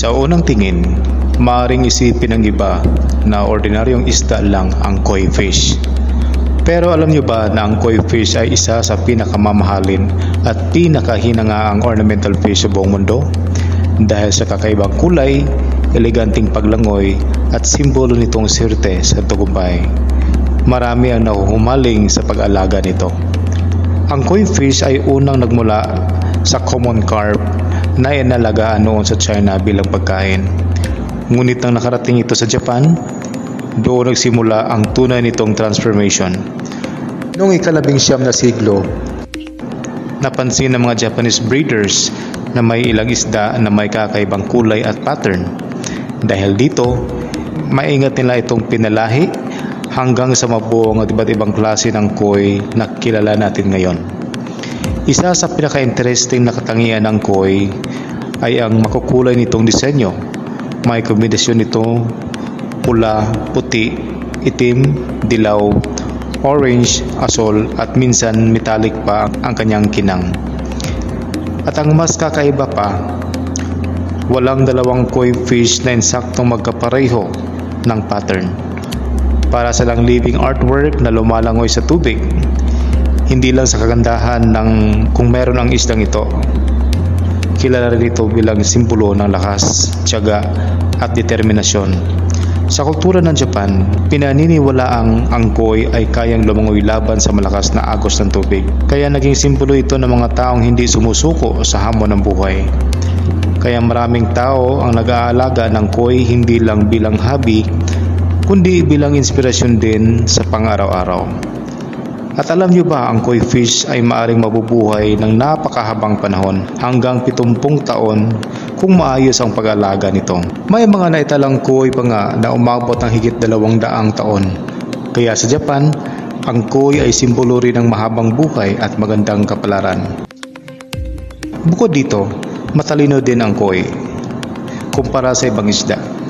Sa unang tingin, maaaring isipin ng iba na ordinaryong isda lang ang koi fish. Pero alam nyo ba na ang koi fish ay isa sa pinakamamahalin at pinakahinangaang ornamental fish sa buong mundo? Dahil sa kakaibang kulay, eleganting paglangoy at simbolo nitong swerte sa tagumpay. Marami ang nahuhumaling sa pag-alaga nito. Ang koi fish ay unang nagmula sa common carp na inalagaan noon sa China bilang pagkain. Ngunit nang nakarating ito sa Japan, doon nagsimula ang tunay nitong transformation. Noong ika-19 na siglo, napansin ng mga Japanese breeders na may ilang isda na may kakaibang kulay at pattern. Dahil dito, maingat nila itong pinalahi hanggang sa mabuo ang iba't ibang klase ng koi na kilala natin ngayon. Isa sa pinaka-interesting na katangian ng koi ay ang makukulay nitong disenyo. May kombinasyon nito pula, puti, itim, dilaw, orange, asol at minsan metallic pa ang kanyang kinang. At ang mas kakaiba pa, walang dalawang koi fish na insaktong magkapareho ng pattern. Para silang living artwork na lumalangoy sa tubig. Hindi lang sa kagandahan ng kung meron ang isdang ito. Kilala rin ito bilang simbolo ng lakas, tiyaga at determinasyon. Sa kultura ng Japan, pinaniniwalaang ang koi ay kayang lumangoy laban sa malakas na agos ng tubig. Kaya naging simbolo ito ng mga taong hindi sumusuko sa hamon ng buhay. Kaya maraming tao ang nag-aalaga ng koi hindi lang bilang hobby, kundi bilang inspirasyon din sa pang-araw-araw. At alam nyo ba, ang koi fish ay maaring mabubuhay ng napakahabang panahon hanggang 70 taon kung maayos ang pag-alaga nito. May mga naitalang koi pa nga na umabot ng higit 200 taon. Kaya sa Japan, ang koi ay simbolo rin ng mahabang buhay at magandang kapalaran. Bukod dito, matalino din ang koi kumpara sa ibang isda.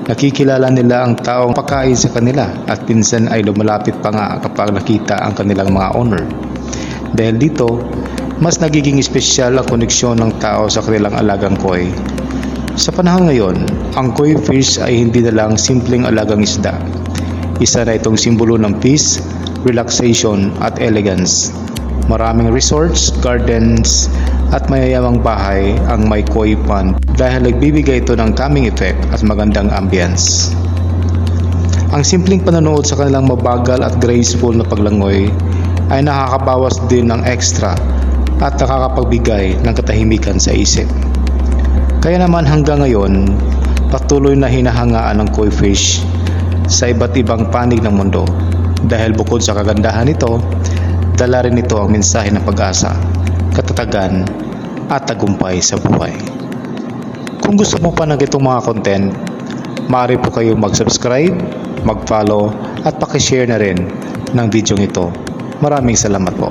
Nakikilala nila ang taong pakain sa kanila at pinsan ay lumalapit pa nga kapag nakita ang kanilang mga owner. Dahil dito, mas nagiging espesyal ang koneksyon ng tao sa kanilang alagang koi. Sa panahon ngayon, ang koi fish ay hindi na lang simpleng alagang isda. Isa na itong simbolo ng peace, relaxation at elegance. Maraming resorts, gardens at mayayamang bahay ang may koi pond dahil nagbibigay ito ng calming effect at magandang ambience. Ang simpleng panonood sa kanilang mabagal at graceful na paglangoy ay nakakabawas din ng extra at nakakapagbigay ng katahimikan sa isip. Kaya naman hanggang ngayon, patuloy na hinahangaan ng koi fish sa iba't ibang panig ng mundo dahil bukod sa kagandahan nito, dala rin ito ang mensahe ng pag-asa, katatagan at tagumpay sa buhay. Kung gusto mo pa ng itong mga content, maaari po kayong mag-subscribe, mag-follow at pakishare na rin ng video ito. Maraming salamat po.